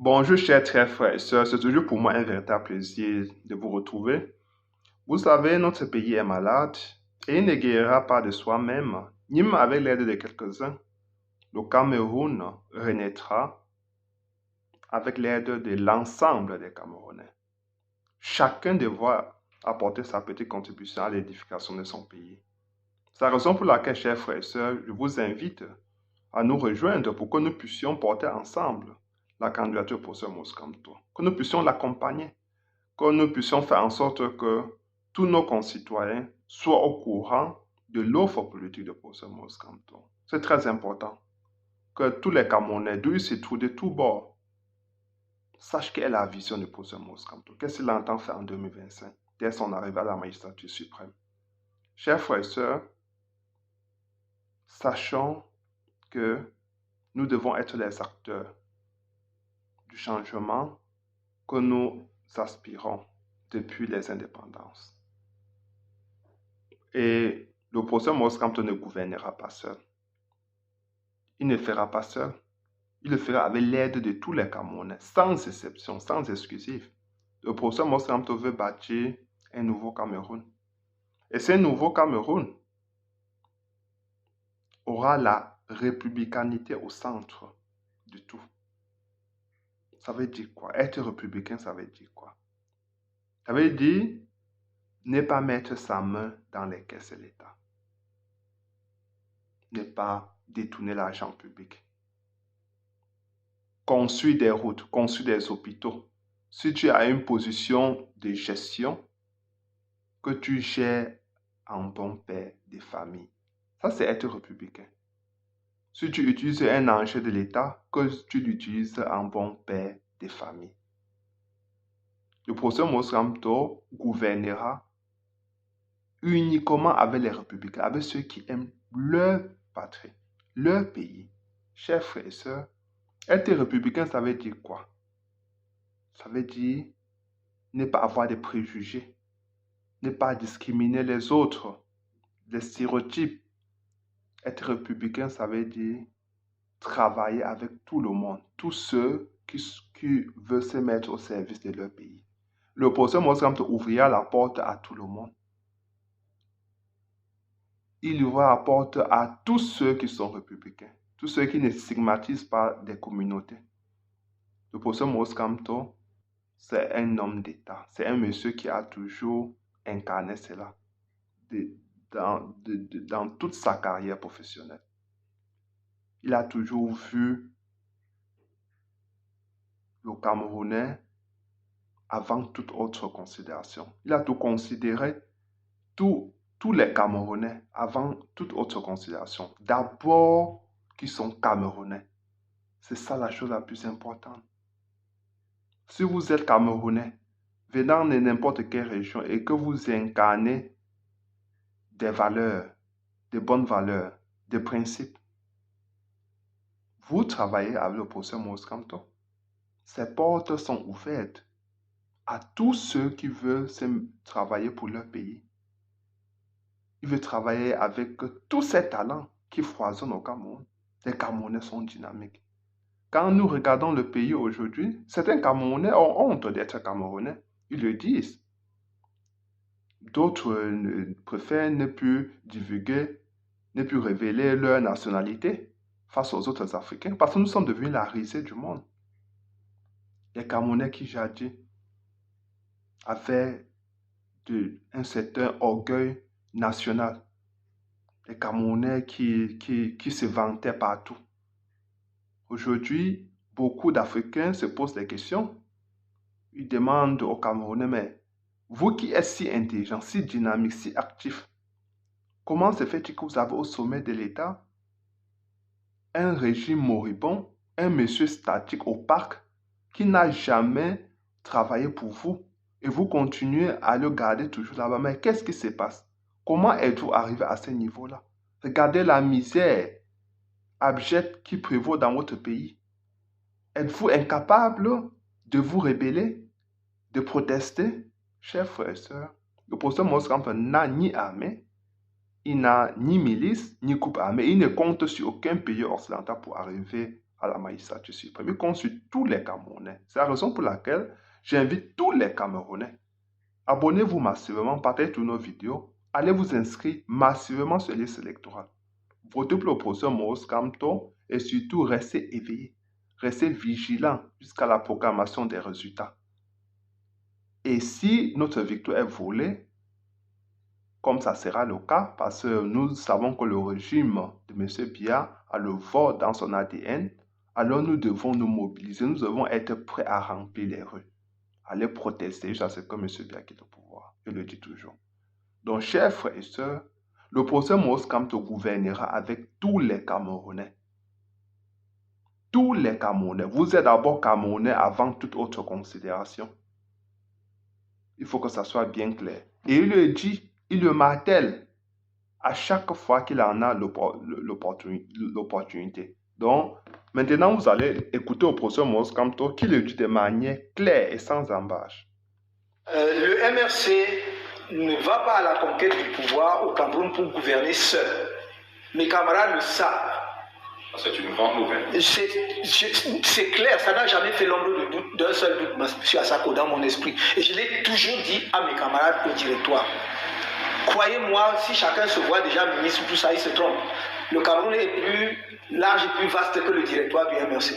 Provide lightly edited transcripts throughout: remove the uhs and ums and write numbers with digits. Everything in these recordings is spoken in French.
Bonjour chers frères et sœurs, c'est toujours pour moi un véritable plaisir de vous retrouver. Vous savez, notre pays est malade et il ne guérira pas de soi-même, ni même avec l'aide de quelques-uns. Le Cameroun renaîtra avec l'aide de l'ensemble des Camerounais. Chacun devra apporter sa petite contribution à l'édification de son pays. C'est la raison pour laquelle, chers frères et sœurs, je vous invite à nous rejoindre pour que nous puissions porter ensemble la candidature pour ce Moscato, que nous puissions l'accompagner, que nous puissions faire en sorte que tous nos concitoyens soient au courant de l'offre politique de Posse Moscato. C'est très important que tous les Camerounais, d'où ils se trouvent de tous bords, sachent quelle est la vision de Posse Moscato, qu'est-ce qu'il entend faire en 2025, dès son arrivée à la magistrature suprême. Chers frères et sœurs, sachons que nous devons être les acteurs du changement que nous aspirons depuis les indépendances. Et le procès Moscato ne gouvernera pas seul. Il ne fera pas seul. Il le fera avec l'aide de tous les Camerounais, sans exception, sans exclusive. Le procès Moscato veut bâtir un nouveau Cameroun. Et ce nouveau Cameroun aura la républicanité au centre de tout. Ça veut dire quoi? Être républicain, ça veut dire quoi? Ça veut dire ne pas mettre sa main dans les caisses de l'État. Ne pas détourner l'argent public. Construire des routes, construire des hôpitaux. Si tu as une position de gestion, que tu gères en bon père de famille. Ça, c'est être républicain. Si tu utilises un enjeu de l'État, que tu l'utilises en bon père de famille. Le procès Moscato gouvernera uniquement avec les républicains, avec ceux qui aiment leur patrie, leur pays. Chers frères et sœurs, être républicain, ça veut dire quoi? Ça veut dire ne pas avoir de préjugés, ne pas discriminer les autres, les stéréotypes. Être républicain, ça veut dire travailler avec tout le monde, tous ceux qui veulent se mettre au service de leur pays. Le procès Moscato ouvrira la porte à tout le monde. Il ouvre la porte à tous ceux qui sont républicains, tous ceux qui ne stigmatisent pas des communautés. Le procès Moscato, c'est un homme d'État, c'est un monsieur qui a toujours incarné cela dans toute sa carrière professionnelle. Il a toujours vu le Camerounais avant toute autre considération. Il a tout considéré, tous les Camerounais avant toute autre considération. D'abord, qui sont Camerounais. C'est ça la chose la plus importante. Si vous êtes Camerounais, venant de n'importe quelle région et que vous incarnez des valeurs, des bonnes valeurs, des principes, vous travaillez avec le procès Moscato. Ces portes sont ouvertes à tous ceux qui veulent travailler pour leur pays. Il veut travailler avec tous ces talents qui foisonnent au Cameroun. Les Camerounais sont dynamiques. Quand nous regardons le pays aujourd'hui, certains Camerounais ont honte d'être Camerounais. Ils le disent. D'autres préfèrent ne plus divulguer, ne plus révéler leur nationalité face aux autres Africains parce que nous sommes devenus la risée du monde. Les Camerounais qui jadis avaient un certain orgueil national. Les Camerounais qui se vantaient partout. Aujourd'hui, beaucoup d'Africains se posent des questions. Ils demandent aux Camerounais, mais vous qui êtes si intelligent, si dynamique, si actif, comment se fait-il que vous avez au sommet de l'État un régime moribond, un monsieur statique, opaque, qui n'a jamais travaillé pour vous et vous continuez à le garder toujours là-bas? Mais qu'est-ce qui se passe? Comment êtes-vous arrivé à ce niveau-là? Regardez la misère abjecte qui prévaut dans votre pays. Êtes-vous incapable de vous rebeller, de protester? Chers frères et sœurs, le procès Moscato n'a ni armée, il n'a ni milice, ni groupe armé. Il ne compte sur aucun pays occidental pour arriver à la magistrature suprême. Il compte sur tous les Camerounais. C'est la raison pour laquelle j'invite tous les Camerounais. Abonnez-vous massivement, partagez tous nos vidéos. Allez vous inscrire massivement sur la liste électorale. Votez pour le professeur Maurice Kamto et surtout restez éveillés. Restez vigilants jusqu'à la proclamation des résultats. Et si notre victoire est volée, comme ça sera le cas, parce que nous savons que le régime de M. Biya a le vote dans son ADN, alors nous devons nous mobiliser, nous devons être prêts à remplir les rues, aller protester jusqu'à ce que M. Biya quitte le pouvoir. Je le dis toujours. Donc, chers frères et sœurs, le professeur Maurice Kamto gouvernera avec tous les Camerounais. Tous les Camerounais. Vous êtes d'abord Camerounais avant toute autre considération. Il faut que ça soit bien clair. Et il le dit, il le martèle à chaque fois qu'il en a l'opportunité. Donc, maintenant, vous allez écouter au professeur Maurice Kamto qui le dit de manière claire et sans embâche. Le MRC ne va pas à la conquête du pouvoir au Cameroun pour gouverner seul. Mes camarades le savent. C'est une grande nouvelle. C'est clair, ça n'a jamais fait l'ombre de doute, d'un seul doute, M. Assako, dans mon esprit. Et je l'ai toujours dit à mes camarades au directoire. Croyez-moi, si chacun se voit déjà ministre, tout ça, il se trompe. Le Cameroun est plus large et plus vaste que le directoire du MRC.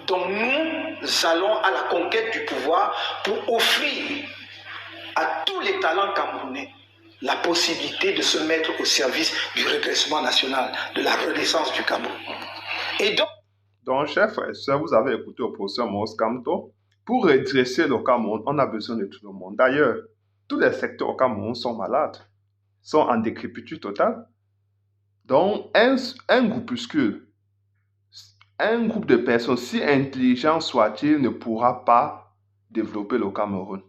Donc nous allons à la conquête du pouvoir pour offrir à tous les talents camerounais la possibilité de se mettre au service du redressement national, de la renaissance du Cameroun. Et donc, chers frères et sœurs, vous avez écouté au professeur Maurice Kamto. Pour redresser le Cameroun, on a besoin de tout le monde. D'ailleurs, tous les secteurs au Cameroun sont malades, sont en décrépitude totale. Donc, un groupuscule, un groupe de personnes, si intelligent soit-il, ne pourra pas développer le Cameroun,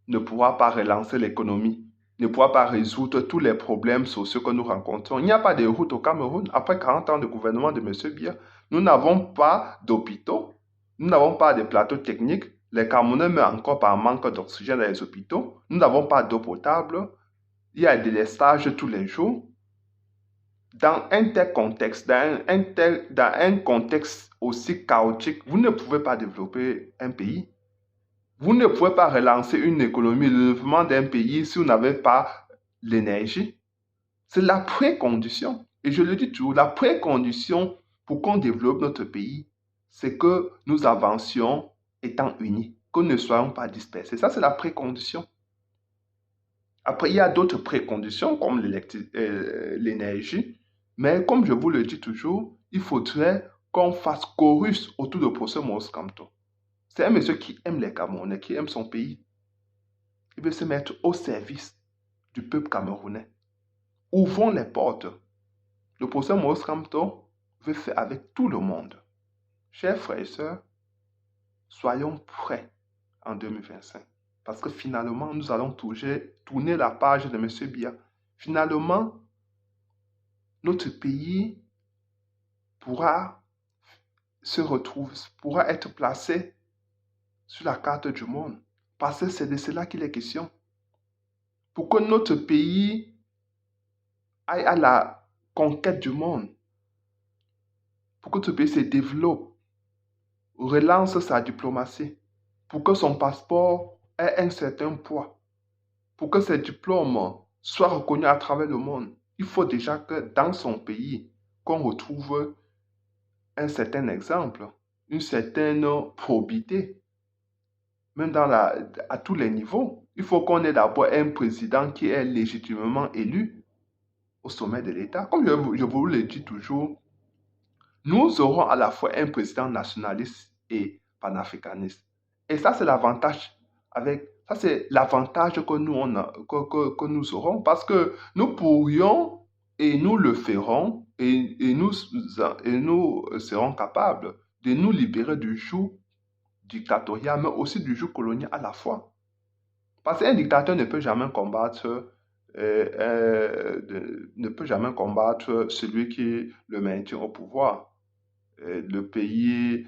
ne pourra pas relancer l'économie, ne pourra pas résoudre tous les problèmes sociaux que nous rencontrons. Il n'y a pas de route au Cameroun. Après 40 ans de gouvernement de M. Biya, nous n'avons pas d'hôpitaux, nous n'avons pas de plateaux techniques. Les Camerounais meurent encore par manque d'oxygène dans les hôpitaux. Nous n'avons pas d'eau potable. Il y a des délestages tous les jours. Dans un tel contexte, dans un contexte aussi chaotique, vous ne pouvez pas développer un pays. Vous ne pouvez pas relancer une économie, le développement d'un pays si vous n'avez pas l'énergie. C'est la précondition. Et je le dis toujours, la précondition pour qu'on développe notre pays, c'est que nous avancions étant unis, que nous ne soyons pas dispersés. Ça, c'est la précondition. Après, il y a d'autres préconditions comme l'énergie. Mais comme je vous le dis toujours, il faudrait qu'on fasse chorus autour du professeur Maurice Kamto. C'est un monsieur qui aime les Camerounais, qui aime son pays. Il veut se mettre au service du peuple camerounais. Ouvrons les portes. Le professeur Maurice Kamto veut faire avec tout le monde. Chers frères et sœurs, soyons prêts en 2025. Parce que finalement, nous allons tourner la page de M. Biya. Finalement, notre pays pourra être placé sur la carte du monde. Parce que c'est de cela qu'il est question. Pour que notre pays aille à la conquête du monde, pour que notre pays se développe, relance sa diplomatie, pour que son passeport ait un certain poids, pour que ses diplômes soient reconnus à travers le monde, il faut déjà que dans son pays, qu'on retrouve un certain exemple, une certaine probité, même à tous les niveaux. Il faut qu'on ait d'abord un président qui est légitimement élu au sommet de l'État. Comme je vous le dis toujours, nous aurons à la fois un président nationaliste et panafricaniste. Et ça, c'est l'avantage que nous aurons parce que nous pourrions et nous le ferons et nous serons capables de nous libérer du joug dictatorial, mais aussi du joug colonial à la fois. Parce qu'un dictateur ne peut jamais combattre celui qui le maintient au pouvoir. Le pays,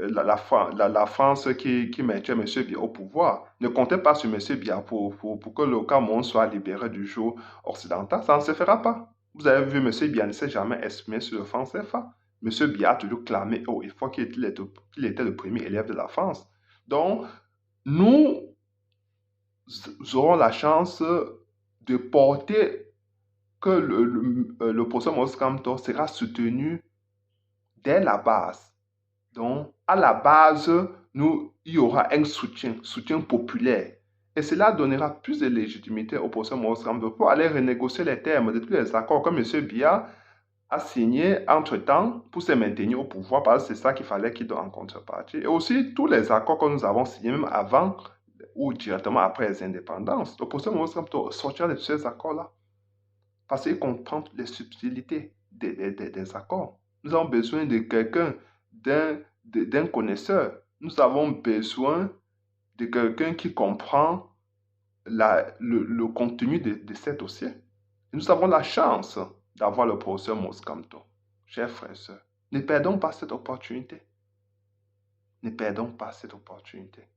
la France qui maintient M. Biya au pouvoir ne comptait pas sur M. Biya pour que le Cameroun soit libéré du joug occidental. Ça ne se fera pas. Vous avez vu, M. Biya ne s'est jamais exprimé sur le franc CFA. M. Biya a toujours clamé haut et fort qu'il était le premier élève de la France. Donc, nous aurons la chance de porter que le professeur Maurice Kamto sera soutenu dès la base. Donc, à la base, il y aura un soutien populaire. Et cela donnera plus de légitimité au professeur Maurice Kamto pour aller renégocier les termes de tous les accords que M. Biya a signé entre-temps pour se maintenir au pouvoir, parce que c'est ça qu'il fallait qu'il donne en contrepartie. Et aussi, tous les accords que nous avons signés, même avant ou directement après les indépendances, le professeur Maurice Kamto sortira de ces accords-là. Parce qu'il comprend les subtilités des accords. Nous avons besoin de quelqu'un, d'un connaisseur. Nous avons besoin de quelqu'un qui comprend le contenu de ces dossiers. Et nous avons la chance d'avoir le professeur Maurice Kamto. Chers frères et sœurs, ne perdons pas cette opportunité. Ne perdons pas cette opportunité.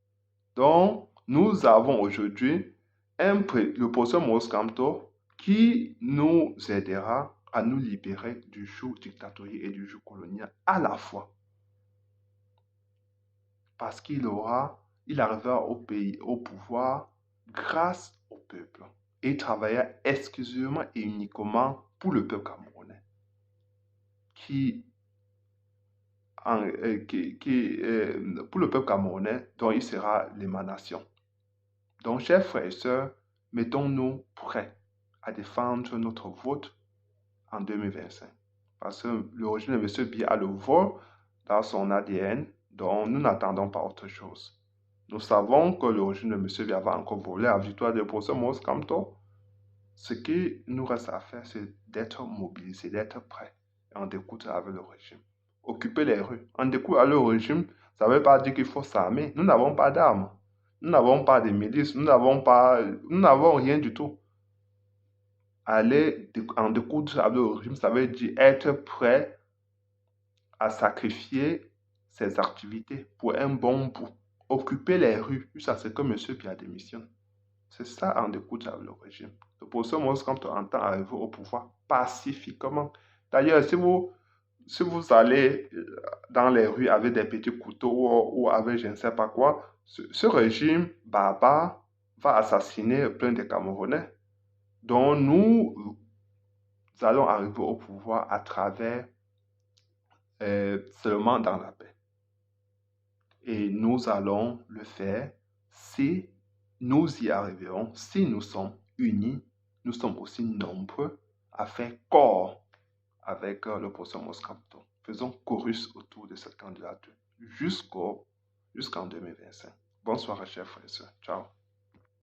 Donc, nous avons aujourd'hui le professeur Maurice Kamto qui nous aidera à nous libérer du joug dictatorial et du joug colonial à la fois. Parce qu'il arrivera au pouvoir grâce au peuple et travaillera exclusivement et uniquement pour le peuple camerounais pour le peuple camerounais dont il sera l'émanation. Donc, chers frères et sœurs, mettons-nous prêts à défendre notre vote en 2025. Parce que le régime de M. Biya a le vol dans son ADN, donc nous n'attendons pas autre chose. Nous savons que le régime de M. Biya va encore voler la victoire du professeur Maurice Kamto. Ce qui nous reste à faire, c'est d'être mobilisés, d'être prêts et en découdre avec le régime. Occuper les rues. En découdre avec le régime, ça ne veut pas dire qu'il faut s'armer. Nous n'avons pas d'armes. Nous n'avons pas de milices. Nous n'avons rien du tout. Aller en découdre avec le régime, ça veut dire être prêt à sacrifier ses activités pour un bon bout. Occuper les rues, jusqu'à ce que M. Biya démissionne. C'est ça en découdre avec le régime. Le professeur Maurice Kamto entend arriver au pouvoir pacifiquement. D'ailleurs, si vous allez dans les rues avec des petits couteaux ou avec je ne sais pas quoi, ce régime barbare va assassiner plein de Camerounais. Donc nous allons arriver au pouvoir à travers seulement dans la paix. Et nous allons le faire si nous y arriverons, si nous sommes unis, nous sommes aussi nombreux à faire corps avec le professeur Maurice Kamto. Faisons chorus autour de cette candidature jusqu'en 2025. Bonsoir, chers frères et sœurs. Ciao.